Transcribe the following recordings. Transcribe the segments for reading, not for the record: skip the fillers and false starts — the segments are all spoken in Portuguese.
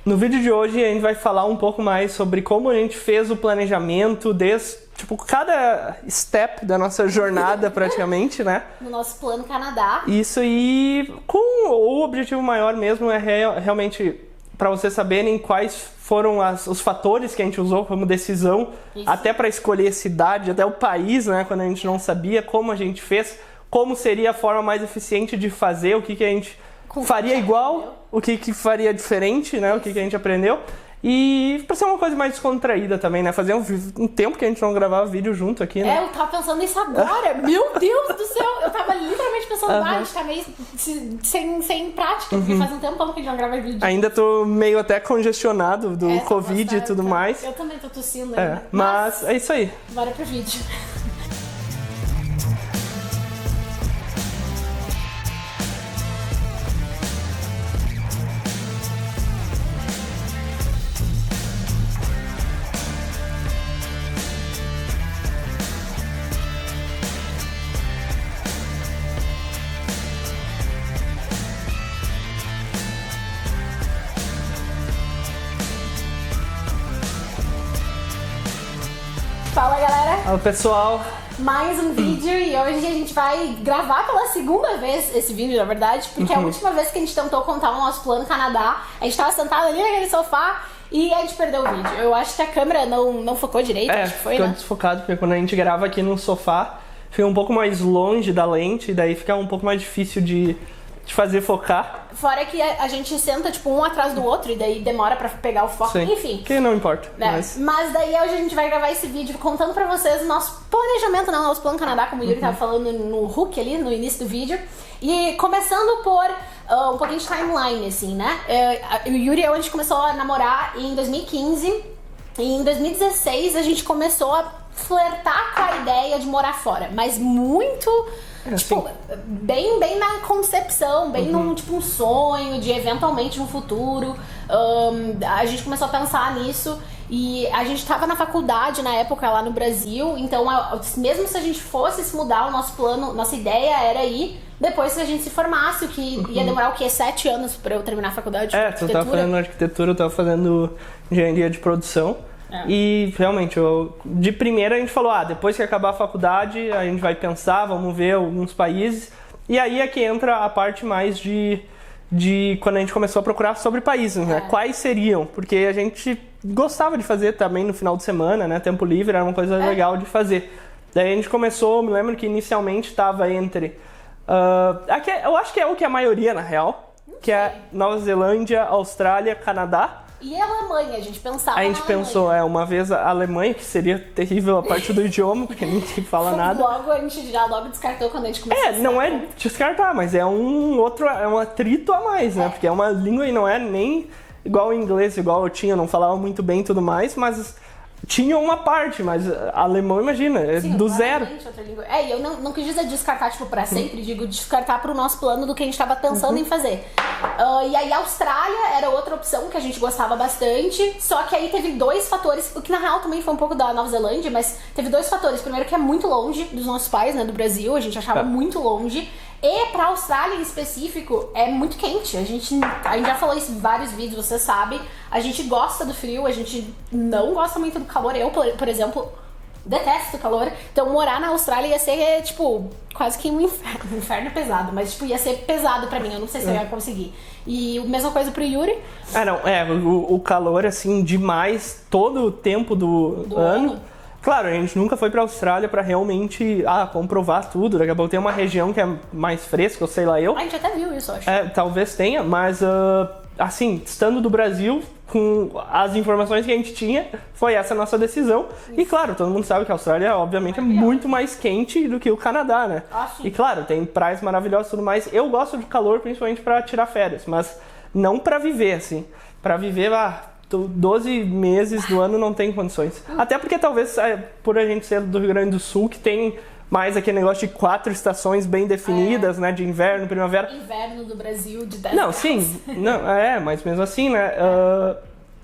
No vídeo de hoje a gente vai falar um pouco mais sobre como a gente fez o planejamento cada step da nossa jornada praticamente, né? No nosso plano Canadá. Isso, e com o objetivo maior mesmo é realmente para vocês saberem quais foram os fatores que a gente usou como decisão, até para escolher cidade, até o país, né? Quando a gente não sabia como a gente fez, como seria a forma mais eficiente de fazer, o que a gente faria igual, o que faria diferente, né? O que a gente aprendeu. E pra ser uma coisa mais descontraída também, né? Fazia um tempo que a gente não gravava vídeo junto aqui, né? Eu tava pensando nisso agora. Meu Deus do céu! Eu tava literalmente pensando, a gente tá meio sem prática, porque faz um tempo que a gente não grava vídeo. Ainda tô meio até congestionado do Covid e tudo mais. Eu também tô tossindo ainda. Mas é isso aí. Bora pro vídeo. Fala, galera! Fala, pessoal! Mais um vídeo e hoje a gente vai gravar pela segunda vez esse vídeo, na verdade, porque a última vez que a gente tentou contar o nosso plano Canadá, a gente tava sentado ali naquele sofá e a gente perdeu o vídeo. Eu acho que a câmera não focou direito, acho que foi, ficou né? desfocado, porque quando a gente grava aqui no sofá, fica um pouco mais longe da lente, e daí fica um pouco mais difícil de fazer focar. Fora que a gente senta, tipo, um atrás do outro e daí demora pra pegar o foco, Sim, enfim. que não importa. Mas daí hoje a gente vai gravar esse vídeo contando pra vocês o nosso planejamento, né? O nosso plano Canadá, como o Yuri tava falando no hook ali, no início do vídeo. E começando por um pouquinho de timeline, assim, né? O Yuri e eu, a gente começou a namorar em 2015 e em 2016 a gente começou a flertar com a ideia de morar fora, mas muito... Tipo, bem na concepção, bem num tipo um sonho de eventualmente no futuro. A gente começou a pensar nisso e a gente tava na faculdade na época lá no Brasil, então mesmo se a gente fosse se mudar, o nosso plano, nossa ideia era ir depois que a gente se formasse, o que ia demorar o quê? 7 anos pra eu terminar a faculdade de arquitetura. Tu tava fazendo arquitetura, eu tava fazendo engenharia de produção. E realmente, de primeira a gente falou, depois que acabar a faculdade, a gente vai pensar, vamos ver alguns países. E aí é que entra a parte mais de quando a gente começou a procurar sobre países, né? Quais seriam? Porque a gente gostava de fazer também no final de semana, né? Tempo livre, era uma coisa legal de fazer. Daí a gente começou, me lembro que inicialmente estava entre... eu acho que é o que a maioria, na real, que é Nova Zelândia, Austrália, Canadá. E a Alemanha, a gente pensava. A gente pensou, uma vez a Alemanha, que seria terrível a parte do idioma, porque ninguém fala nada. Logo a gente já descartou quando a gente começou. Não é descartar, mas é um atrito a mais, né? Porque é uma língua e não é nem igual o inglês, igual eu tinha, não falava muito bem e tudo mais, mas tinha uma parte, mas alemão, imagina, do zero. Outra língua. E eu não quis dizer descartar, tipo, pra sempre, digo descartar pro nosso plano do que a gente tava pensando em fazer. E aí a Austrália era outra opção que a gente gostava bastante, só que aí teve 2 fatores, o que na real também foi um pouco da Nova Zelândia, mas teve 2 fatores. Primeiro que é muito longe dos nossos pais, né, do Brasil, a gente achava muito longe. E pra Austrália em específico, é muito quente. A gente já falou isso em vários vídeos, você sabe. A gente gosta do frio, a gente não gosta muito do calor. Eu, por exemplo, detesto o calor. Então morar na Austrália ia ser, tipo, quase que um inferno. Um inferno é pesado, mas tipo, ia ser pesado pra mim. Eu não sei se eu ia conseguir. E a mesma coisa pro Yuri. O calor, assim, demais todo o tempo do ano. Claro, a gente nunca foi pra Austrália pra realmente comprovar tudo. Daqui a pouco tem uma região que é mais fresca, ou sei lá eu. A gente até viu isso, eu acho. Talvez tenha, mas assim, estando do Brasil, com as informações que a gente tinha, foi essa a nossa decisão. Isso. E claro, todo mundo sabe que a Austrália, obviamente, é muito mais quente do que o Canadá, né? E claro, tem praias maravilhosas e tudo mais. Eu gosto de calor, principalmente pra tirar férias, mas não pra viver, assim. Pra viver, 12 meses do ano não tem condições. Até porque talvez, por a gente ser do Rio Grande do Sul, que tem mais aquele negócio de 4 estações bem definidas, né? De inverno, primavera. Inverno do Brasil de 10 Não, graus. sim. Não, mas mesmo assim, né?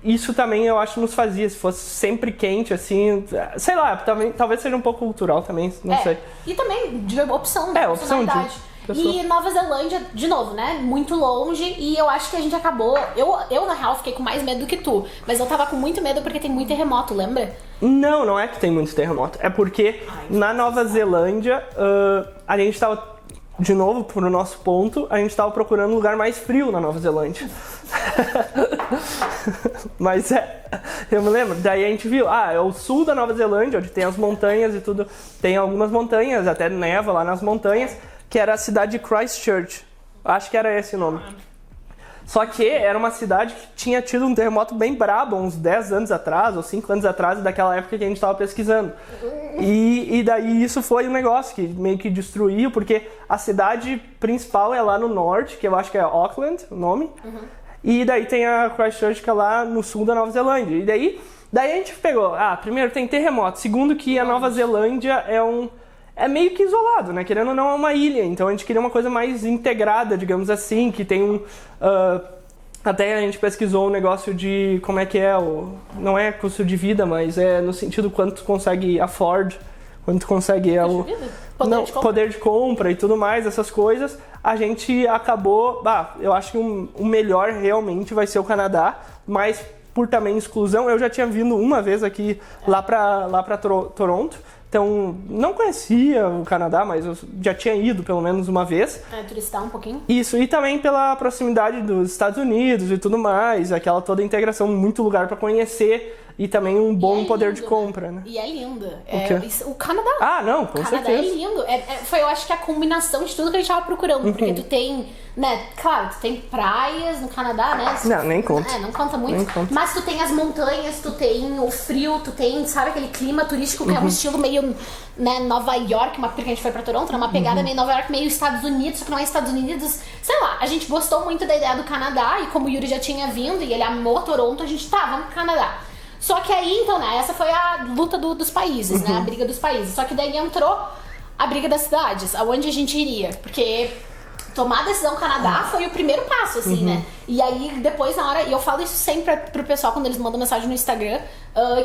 Isso também eu acho nos fazia. Se fosse sempre quente, assim... Sei lá, talvez seja um pouco cultural também, não sei. E também de opção, né? Opção de... pessoa. E Nova Zelândia, de novo, né? Muito longe. E eu acho que a gente acabou... Eu, na real, fiquei com mais medo do que tu. Mas eu tava com muito medo porque tem muito terremoto, lembra? Não é que tem muito terremoto. É porque na Nova Zelândia, a gente tava... De novo, pro nosso ponto, a gente tava procurando um lugar mais frio na Nova Zelândia. Mas eu me lembro, daí a gente viu, é o sul da Nova Zelândia, onde tem as montanhas e tudo, tem algumas montanhas, até neva lá nas montanhas, que era a cidade de Christchurch. Acho que era esse o nome. Só que era uma cidade que tinha tido um terremoto bem brabo, uns 10 anos atrás, ou 5 anos atrás, daquela época que a gente estava pesquisando. E daí isso foi um negócio que meio que destruiu, porque a cidade principal é lá no norte, que eu acho que é Auckland, o nome. E daí tem a Christchurch, que é lá no sul da Nova Zelândia. E daí a gente pegou, primeiro tem terremoto, segundo que a Nova Zelândia é meio que isolado, né? Querendo ou não, é uma ilha. Então a gente queria uma coisa mais integrada, digamos assim, que tem até a gente pesquisou um negócio de como é que não é custo de vida, mas é no sentido quanto tu consegue afford, quanto tu consegue poder de compra e tudo mais, essas coisas. A gente acabou, eu acho que o melhor realmente vai ser o Canadá, mas por também exclusão, eu já tinha vindo uma vez aqui lá pra Toronto. Então, não conhecia o Canadá, mas eu já tinha ido pelo menos uma vez. Turistar um pouquinho. Isso, e também pela proximidade dos Estados Unidos e tudo mais, aquela toda integração, muito lugar para conhecer e também um bom poder de compra, né? E é lindo. O Canadá. Não, com certeza. O Canadá é lindo. Foi, eu acho que a combinação de tudo que a gente tava procurando, porque tu tem, né, claro, tu tem praias no Canadá, né? Não, nem conta. Não conta muito. Mas tu tem as montanhas, tu tem o frio, tu tem, sabe, aquele clima turístico que é um estilo meio, né, Nova York, porque a gente foi pra Toronto, né, uma pegada meio Nova York, meio Estados Unidos, só que não é Estados Unidos, sei lá, a gente gostou muito da ideia do Canadá, e como o Yuri já tinha vindo, e ele amou Toronto, a gente vamos pro Canadá. Só que aí, então, né, essa foi a luta dos países, né, a briga dos países. Só que daí entrou a briga das cidades, aonde a gente iria, porque tomar a decisão Canadá foi o primeiro passo, assim, né? E aí, depois, na hora... E eu falo isso sempre pro pessoal quando eles mandam mensagem no Instagram,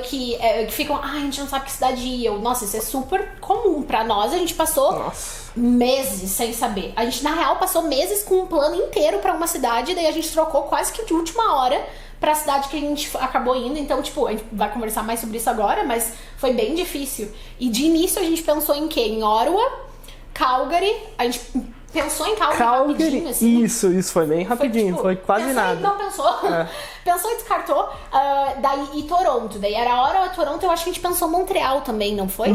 que ficam, a gente não sabe que cidade ir. Nossa, isso é super comum pra nós. A gente passou meses sem saber. A gente, na real, passou meses com um plano inteiro pra uma cidade, e daí a gente trocou quase que de última hora pra cidade que a gente acabou indo. Então, tipo, a gente vai conversar mais sobre isso agora, mas foi bem difícil. E de início a gente pensou em quê? Em Ottawa, Calgary, a gente pensou em Calgary rapidinho, assim. Isso foi bem rapidinho, foi quase nada. Não pensou. Pensou e descartou. E Toronto. Daí era Ottawa, Toronto, eu acho que a gente pensou Montreal também, não foi?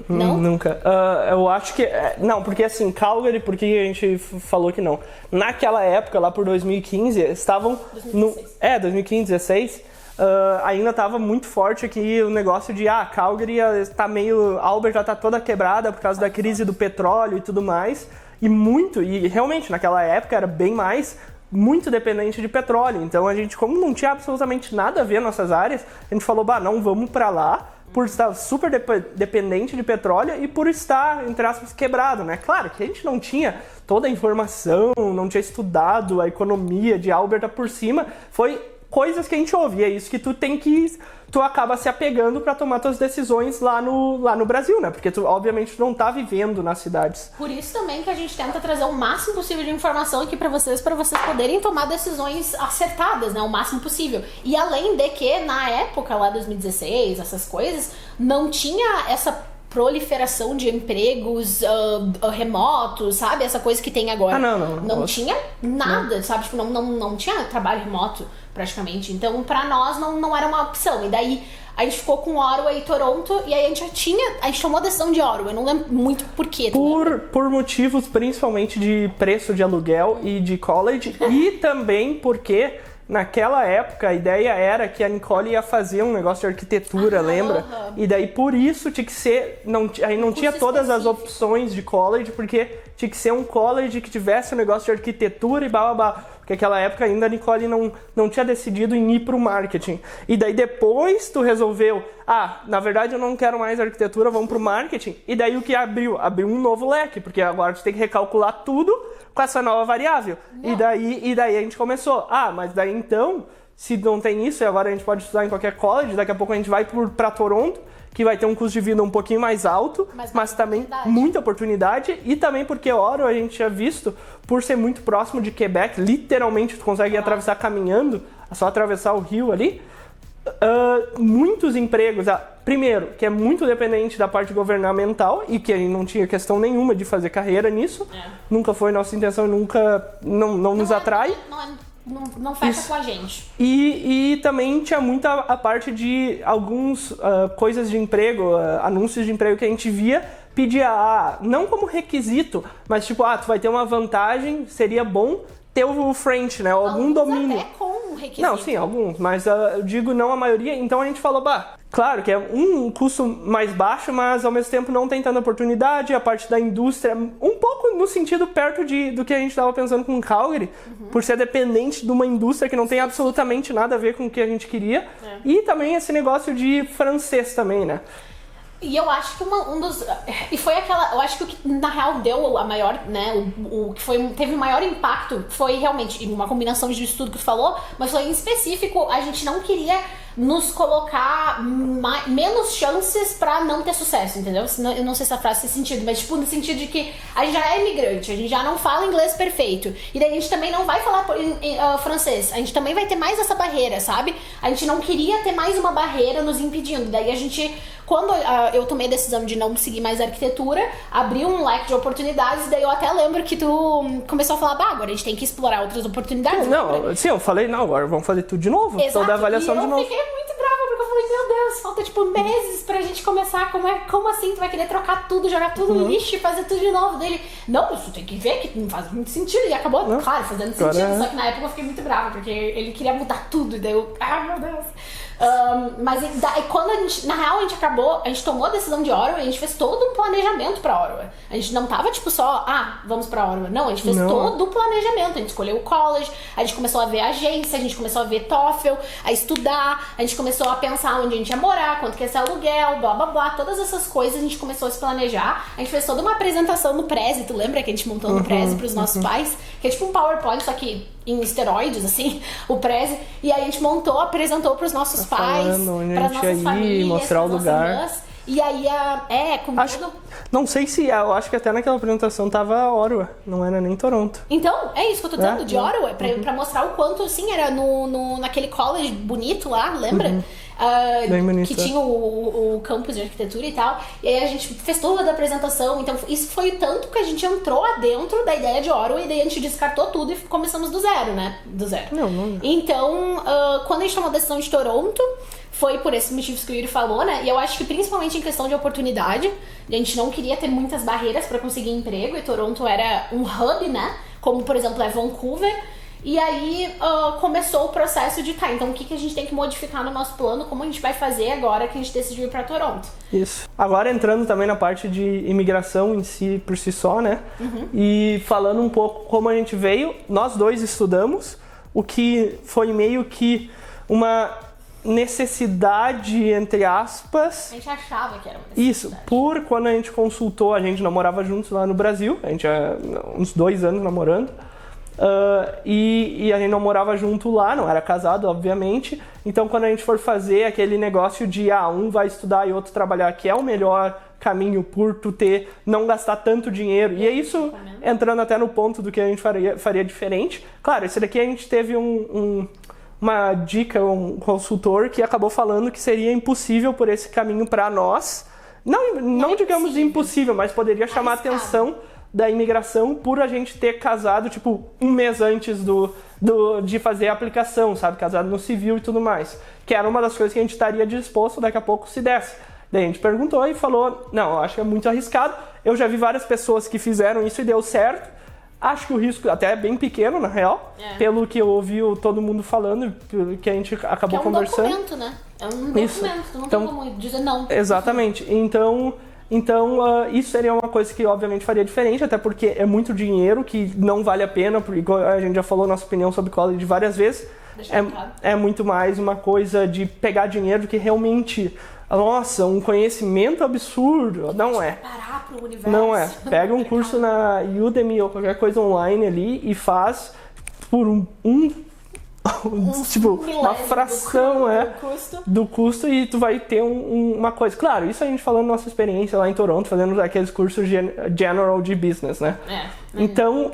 Não? Nunca. Eu acho que... Não, porque assim, Calgary, por que a gente falou que não? Naquela época, lá por 2015, estavam... 2015, 2016... ainda estava muito forte aqui o negócio de Calgary está meio... Albert já está toda quebrada por causa da crise do petróleo e tudo mais. E realmente naquela época era bem mais... muito dependente de petróleo. Então a gente, como não tinha absolutamente nada a ver nossas áreas, a gente falou, não vamos pra lá, por estar super dependente de petróleo e por estar, entre aspas, quebrado, né? Claro que a gente não tinha toda a informação, não tinha estudado a economia de Alberta por cima, foi coisas que a gente ouve, é isso que tu acaba se apegando para tomar tuas decisões lá no Brasil, né? Porque tu, obviamente, não tá vivendo nas cidades. Por isso também que a gente tenta trazer o máximo possível de informação aqui para vocês poderem tomar decisões acertadas, né? O máximo possível. E além de que, na época, lá 2016, essas coisas, não tinha essa proliferação de empregos remotos, sabe? Essa coisa que tem agora. Não tinha nada, sabe? Tipo, não tinha trabalho remoto, praticamente. Então, pra nós, não era uma opção. E daí, a gente ficou com Ottawa e Toronto, e aí a gente tomou a decisão de Ottawa. Eu não lembro muito por quê. Por motivos, principalmente, de preço de aluguel e de college, e também porque... Naquela época, a ideia era que a Nicole ia fazer um negócio de arquitetura, lembra? E daí, por isso, tinha que ser... Aí não tinha todas as opções de college, porque tinha que ser um college que tivesse um negócio de arquitetura e blá. Porque naquela época ainda a Nicole não tinha decidido em ir pro marketing. E daí, depois, tu resolveu... na verdade, eu não quero mais arquitetura, vamos pro marketing. E daí, o que abriu? Abriu um novo leque, porque agora tu tem que recalcular tudo com essa nova variável. E daí a gente começou, mas daí então se não tem isso, e agora a gente pode estudar em qualquer college, daqui a pouco a gente vai para Toronto, que vai ter um custo de vida um pouquinho mais alto, mas também muita oportunidade, e também porque Ottawa a gente tinha visto, por ser muito próximo de Quebec, literalmente tu consegue atravessar caminhando, é só atravessar o rio ali, muitos empregos, primeiro, que é muito dependente da parte governamental e que a gente não tinha questão nenhuma de fazer carreira nisso, nunca foi nossa intenção e nunca não nos atrai. Não fecha com a gente. E também tinha muita a parte de alguns coisas de emprego, anúncios de emprego que a gente via, pedia, não como requisito, mas tipo, tu vai ter uma vantagem, seria bom ter o French, né? Algum domínio. Até com requisito. Não, sim, alguns, mas eu digo não a maioria, então a gente falou, claro que é um custo mais baixo, mas ao mesmo tempo não tem tanta oportunidade, a parte da indústria, um pouco no sentido perto do que a gente estava pensando com Calgary, por ser dependente de uma indústria que não tem absolutamente nada a ver com o que a gente queria, e também esse negócio de francês também, né? E eu acho que um dos... E foi aquela... Eu acho que o que na real deu a maior, né? O que teve o maior impacto foi realmente uma combinação de estudo que tu falou, mas foi em específico, a gente não queria nos colocar menos chances pra não ter sucesso, entendeu? Eu não sei se a frase tem sentido, mas tipo no sentido de que a gente já é imigrante, a gente já não fala inglês perfeito, e daí a gente também não vai falar francês, a gente também vai ter mais essa barreira, sabe? A gente não queria ter mais uma barreira nos impedindo, daí a gente... Quando eu tomei a decisão de não seguir mais arquitetura, abriu um leque de oportunidades, e daí eu até lembro que tu começou a falar, agora a gente tem que explorar outras oportunidades. Sim, eu falei, agora vamos fazer tudo de novo. Exato, toda a avaliação de novo. Eu fiquei muito brava, porque eu falei, meu Deus, falta tipo meses pra gente começar, como assim tu vai querer trocar tudo, jogar tudo no lixo e fazer tudo de novo? Dele, não, isso tem que ver que não faz muito sentido, e acabou, claro, fazendo sentido, só que na época eu fiquei muito brava, porque ele queria mudar tudo, e daí eu, meu Deus. Mas quando a gente, na real, a gente tomou a decisão de Ottawa, a gente fez todo um planejamento pra Ottawa. A gente não tava tipo só, vamos pra Ottawa. Não, a gente fez todo o planejamento. A gente escolheu o college, a gente começou a ver a agência, a gente começou a ver TOEFL, a estudar, a gente começou a pensar onde a gente ia morar, quanto que ia ser aluguel, blá blá blá, todas essas coisas a gente começou a se planejar. A gente fez toda uma apresentação no Prezi, tu lembra que a gente montou no Prezi pros nossos pais? Que é tipo um PowerPoint, só que em esteroides, assim, o Prezi, e aí a gente apresentou pros nossos pais, pras nossas famílias, mostrar o lugar. Irmãs, e aí, não sei se, eu acho que até naquela apresentação tava Ottawa, não era nem Toronto. Então, é isso que eu tô dando, de Ottawa, pra mostrar o quanto, assim, era naquele college bonito lá, lembra? Que tinha o campus de arquitetura e tal, e aí a gente fez toda a apresentação, então isso foi tanto que a gente entrou adentro da ideia de Ottawa, e daí a gente descartou tudo e começamos do zero, né? Do zero. Não. Então, quando a gente tomou a decisão de Toronto, foi por esses motivos que o Yuri falou, né? E eu acho que principalmente em questão de oportunidade, a gente não queria ter muitas barreiras para conseguir emprego, e Toronto era um hub, né? Como, por exemplo, é Vancouver. E aí começou o processo de, então o que a gente tem que modificar no nosso plano, como a gente vai fazer agora que a gente decidiu ir para Toronto. Isso. Agora entrando também na parte de imigração em si, por si só, né? E falando um pouco como a gente veio, nós dois estudamos, o que foi meio que uma necessidade, entre aspas. A gente achava que era uma necessidade. Isso, quando a gente consultou, a gente namorava juntos lá no Brasil, a gente há uns 2 anos namorando. E a gente não morava junto lá, não era casado, obviamente. Então, quando a gente for fazer aquele negócio de um vai estudar e outro trabalhar, que é o melhor caminho por tu não gastar tanto dinheiro. E é isso, entrando até no ponto do que a gente faria diferente. Claro, esse daqui a gente teve uma dica, um consultor que acabou falando que seria impossível por esse caminho para nós. Não digamos impossível, mas poderia chamar a atenção da imigração por a gente ter casado, tipo, 1 mês antes de fazer a aplicação, sabe? Casado no civil e tudo mais. Que era uma das coisas que a gente estaria disposto daqui a pouco se desse. Daí a gente perguntou e falou, não, eu acho que é muito arriscado. Eu já vi várias pessoas que fizeram isso e deu certo. Acho que o risco até é bem pequeno, na real. Pelo que eu ouvi todo mundo falando, que a gente acabou conversando. É um documento, né? É um documento, não tem como dizer não. Exatamente. Então, isso seria uma coisa que obviamente faria diferente, até porque é muito dinheiro que não vale a pena, porque a gente já falou nossa opinião sobre college várias vezes. É muito mais uma coisa de pegar dinheiro do que realmente, nossa, um conhecimento absurdo. Não é. Parar pro universo. Não é. Pega um curso na Udemy ou qualquer coisa online ali e faz por tipo, uma fração do custo e tu vai ter uma coisa. Claro, isso a gente falando nossa experiência lá em Toronto, fazendo aqueles cursos general de business, né? Então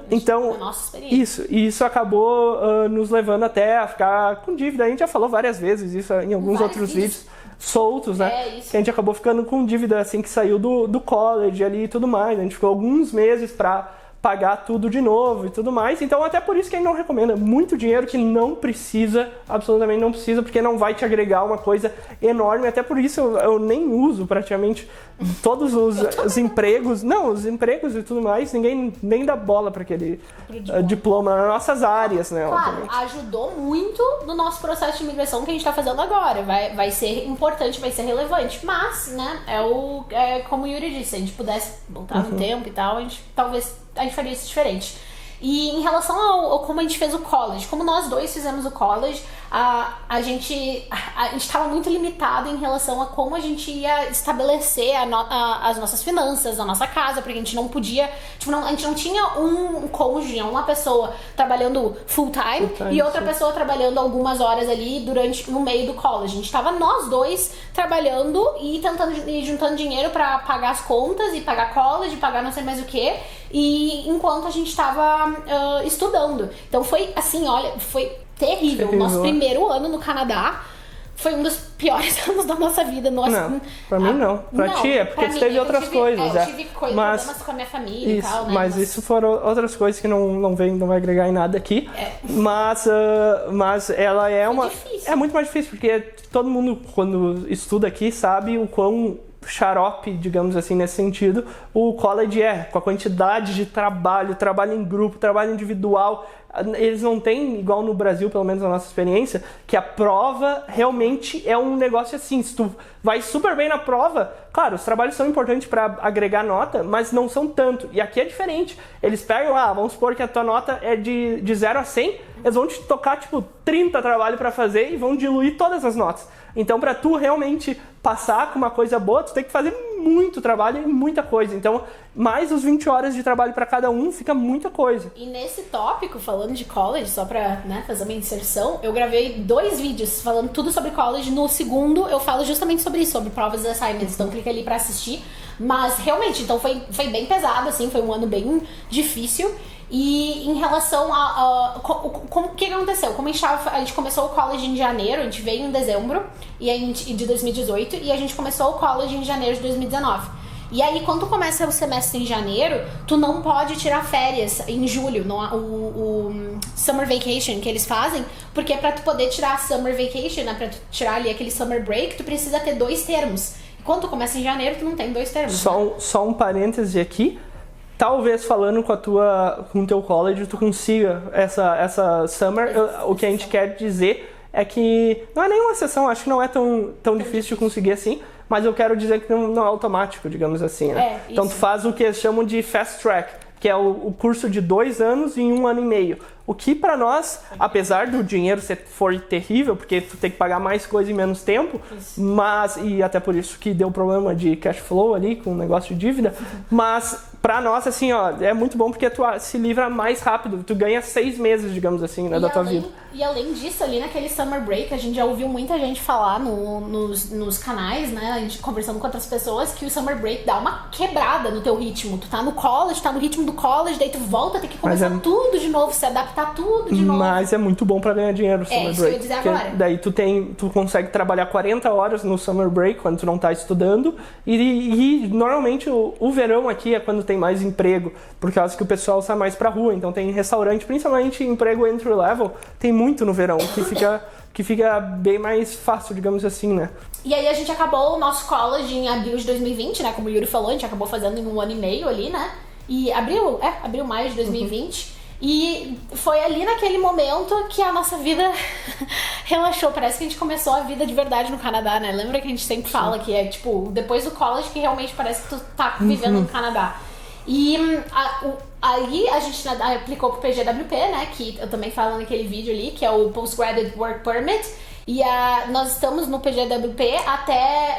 isso acabou nos levando até a ficar com dívida. A gente já falou várias vezes isso em alguns outros vídeos soltos, né? Que a gente acabou ficando com dívida assim que saiu do college ali e tudo mais. A gente ficou alguns meses pra pagar tudo de novo e tudo mais. Então, até por isso que a gente não recomenda muito dinheiro que não precisa, absolutamente não precisa, porque não vai te agregar uma coisa enorme. Até por isso eu nem uso praticamente todos os empregos. Não, os empregos e tudo mais, ninguém nem dá bola para aquele diploma nas nossas áreas, né? Claro, obviamente. Ajudou muito no nosso processo de imigração que a gente tá fazendo agora. Vai ser importante, vai ser relevante. Mas, né, como o Yuri disse, se a gente pudesse voltar no tempo e tal, a gente faria isso diferente. E em relação ao como a gente fez o college, como nós dois fizemos o college, a gente estava muito limitado em relação a como a gente ia estabelecer as nossas finanças, a nossa casa, porque a gente não podia, tipo, a gente não tinha um cônjuge, uma pessoa trabalhando full time e outra pessoa trabalhando algumas horas ali no meio do college. A gente estava nós dois trabalhando e juntando dinheiro para pagar as contas e pagar college, pagar não sei mais o que, e enquanto a gente estava estudando. Então foi assim, olha, foi terrível. O nosso primeiro ano no Canadá foi um dos piores anos da nossa vida. Não, pra mim não. Pra ti é porque tu teve outras coisas. Eu tive problemas com a minha família e tal, né? Mas isso foram outras coisas que não vai agregar em nada aqui. Mas ela é difícil. É muito mais difícil, porque todo mundo, quando estuda aqui, sabe o quão xarope, digamos assim, nesse sentido, o college com a quantidade de trabalho em grupo, trabalho individual. Eles não têm, igual no Brasil, pelo menos na nossa experiência, que a prova realmente é um negócio assim, se tu vai super bem na prova, claro, os trabalhos são importantes para agregar nota, mas não são tanto. E aqui é diferente. Eles pegam, vamos supor que a tua nota é de 0 a 100, eles vão te tocar, tipo, 30 trabalhos para fazer e vão diluir todas as notas. Então, para tu realmente passar com uma coisa boa, tu tem que fazer muito trabalho e muita coisa. Então, mais os 20 horas de trabalho para cada um, fica muita coisa. E nesse tópico, falando de college, só pra fazer uma inserção, eu gravei 2 vídeos falando tudo sobre college. No segundo, eu falo justamente sobre isso, sobre provas e assignments. Então, clica ali pra assistir. Mas, realmente, então foi bem pesado, assim, foi um ano bem difícil. E em relação o que aconteceu? Como a gente começou o college em janeiro, a gente veio em dezembro de 2018 e a gente começou o college em janeiro de 2019. E aí, quando começa o semestre em janeiro, tu não pode tirar férias em julho, o summer vacation que eles fazem, porque pra tu poder tirar a summer vacation, né, pra tu tirar ali aquele summer break, tu precisa ter 2 termos. E quando tu começa em janeiro, tu não tem 2 termos. Só um parêntese aqui. Talvez falando com o teu college tu consiga essa summer. O que a gente quer dizer é que não é nenhuma exceção, acho que não é tão difícil de conseguir assim, mas eu quero dizer que não é automático, digamos assim, né? Então tu faz o que eles chamam de fast track, que é o curso de 2 anos em 1 ano e meio. O que pra nós, apesar do dinheiro for terrível, porque tu tem que pagar mais coisa em menos tempo, e até por isso que deu problema de cash flow ali, com o negócio de dívida, mas pra nós, assim, é muito bom porque tu se livra mais rápido, tu ganha 6 meses, digamos assim, né, da tua vida. E além disso, ali naquele summer break, a gente já ouviu muita gente falar nos canais, né, a gente conversando com outras pessoas, que o summer break dá uma quebrada no teu ritmo. Tu tá no college, tá no ritmo do college, daí tu volta a ter que começar tudo de novo, se adaptar tudo de novo. Mas é muito bom pra ganhar dinheiro no summer break. Isso que eu ia dizer agora. Daí tu consegue trabalhar 40 horas no summer break, quando tu não tá estudando, e normalmente o verão aqui é quando tem mais emprego, por causa que o pessoal sai mais pra rua, então tem restaurante, principalmente emprego entry level, tem muito no verão, que fica bem mais fácil, digamos assim, né? E aí a gente acabou o nosso college em abril de 2020, né, como o Yuri falou, a gente acabou fazendo em 1 ano e meio ali, né, e abril, maio de 2020, e foi ali naquele momento que a nossa vida relaxou. Parece que a gente começou a vida de verdade no Canadá, né? Lembra que a gente sempre fala que é, tipo, depois do college que realmente parece que tu tá vivendo no Canadá. E aí a gente aplicou pro PGWP, né? Que eu também falo naquele vídeo ali, que é o Postgraduate Work Permit. E nós estamos no PGWP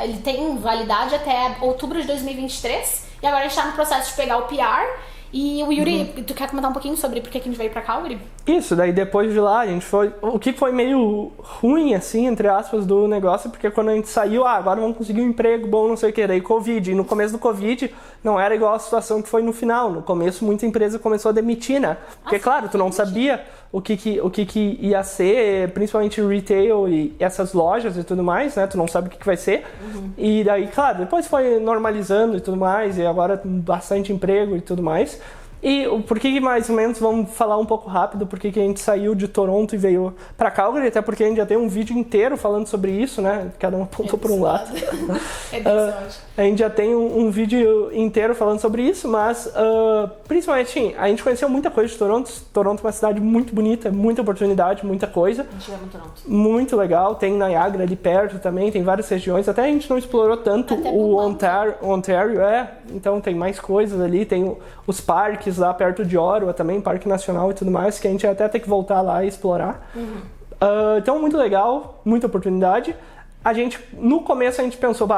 ele tem validade até outubro de 2023. E agora a gente tá no processo de pegar o PR. E o Yuri, tu quer comentar um pouquinho sobre por que a gente veio pra Calgary? Isso, daí depois de lá a gente foi... O que foi meio ruim, assim, entre aspas, do negócio, porque quando a gente saiu, agora vamos conseguir um emprego bom, não sei o que, daí Covid. E no começo do Covid não era igual a situação que foi no final. No começo muita empresa começou a demitir, né? Porque, claro, tu não sabia o que ia ser, principalmente retail e essas lojas e tudo mais, né? Tu não sabe o que vai ser. E daí, claro, depois foi normalizando e tudo mais, e agora bastante emprego e tudo mais. E por que mais ou menos, vamos falar um pouco rápido, por que a gente saiu de Toronto e veio pra Calgary, até porque a gente já tem um vídeo inteiro falando sobre isso, né? Cada um apontou por um lado. A gente já tem um vídeo inteiro falando sobre isso, mas principalmente, sim, a gente conheceu muita coisa de Toronto. Toronto é uma cidade muito bonita, muita oportunidade, muita coisa. A gente vai em Toronto. Muito legal, tem Niagara ali perto também, tem várias regiões, até a gente não explorou tanto o Ontário, então tem mais coisas ali, tem os parques lá perto de Ottawa também, Parque Nacional e tudo mais, que a gente até tem que voltar lá e explorar. Então, muito legal, muita oportunidade. No começo a gente pensou,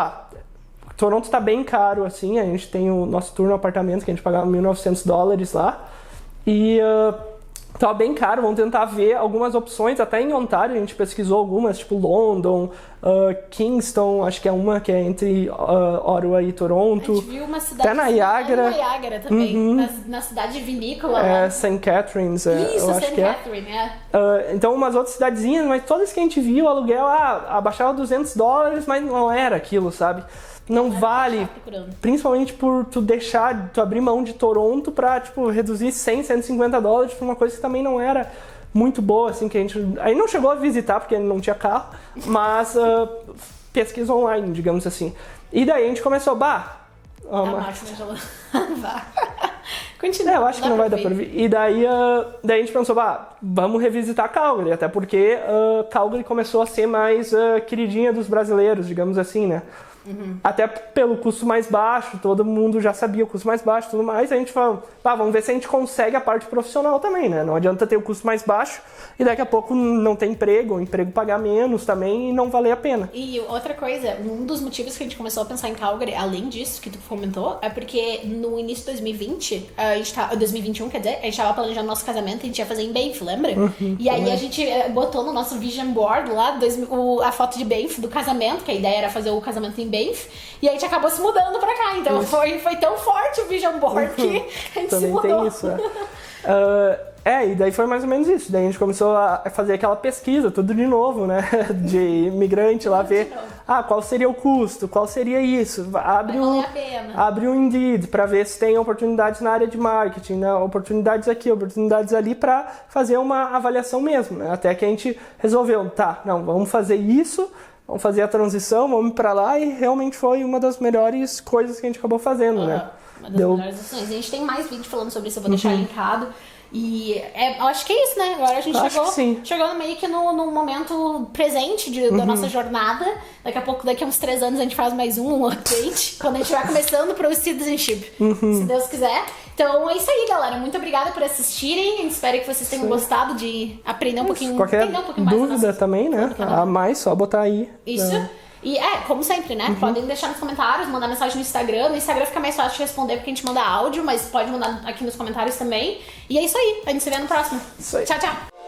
Toronto tá bem caro, assim, a gente tem o nosso tour no apartamento, que a gente pagava $1.900 lá, e tá bem caro, vamos tentar ver algumas opções, até em Ontário a gente pesquisou algumas, tipo London, Kingston, acho que é uma que é entre Ottawa e Toronto. A gente viu uma cidade até Niagara. Niagara também, na cidade vinícola. St. Catharines, isso, eu acho St. que Catherine, então umas outras cidadezinhas, mas todas que a gente viu, o aluguel, abaixava $200, mas não era aquilo, sabe? Não vale, principalmente por tu abrir mão de Toronto pra, tipo, reduzir $100, $150 pra uma coisa que também não era muito boa, assim, que a gente não chegou a visitar porque não tinha carro, mas pesquisa online, digamos assim. E daí a gente começou, Continua, eu acho que não vai dar pra ver. E daí a gente pensou, vamos revisitar Calgary, até porque Calgary começou a ser mais queridinha dos brasileiros, digamos assim, né? Até pelo custo mais baixo, todo mundo já sabia o custo mais baixo e tudo mais, a gente falou, vamos ver se a gente consegue a parte profissional também, né? Não adianta ter o custo mais baixo e daqui a pouco não ter emprego, o emprego pagar menos também e não valer a pena. E outra coisa, um dos motivos que a gente começou a pensar em Calgary, além disso que tu comentou, é porque no início de 2020, 2021, quer dizer, a gente tava planejando nosso casamento e a gente ia fazer em Banff, lembra? E aí a gente botou no nosso vision board lá a foto de Banff do casamento, que a ideia era fazer o casamento em Banff, e a gente acabou se mudando pra cá, então foi tão forte o vision board que a gente também se mudou. Tem isso, e daí foi mais ou menos isso. Daí a gente começou a fazer aquela pesquisa, tudo de novo, né? De imigrante lá, ver qual seria o custo, qual seria isso. Abre o Indeed para ver se tem oportunidades na área de marketing, né? Oportunidades aqui, oportunidades ali, para fazer uma avaliação mesmo, né? Até que a gente resolveu, vamos fazer isso, vamos fazer a transição, vamos para lá, e realmente foi uma das melhores coisas que a gente acabou fazendo, né? Uma das melhores opções. A gente tem mais vídeo falando sobre isso, eu vou deixar linkado. E eu acho que é isso, né? Agora a gente chegou meio que no momento presente da nossa jornada. Daqui a pouco, daqui a uns 3 anos, a gente faz mais um update, quando a gente vai começando pro citizenship, se Deus quiser. Então é isso aí, galera. Muito obrigada por assistirem. Espero que vocês tenham gostado de aprender um pouquinho, qualquer entender um pouquinho mais. Dúvida também, né? A mais, só botar aí. Isso. E como sempre, né? Podem deixar nos comentários, mandar mensagem no Instagram. No Instagram fica mais fácil de responder porque a gente manda áudio, mas pode mandar aqui nos comentários também. E é isso aí. A gente se vê no próximo. Isso aí. Tchau, tchau.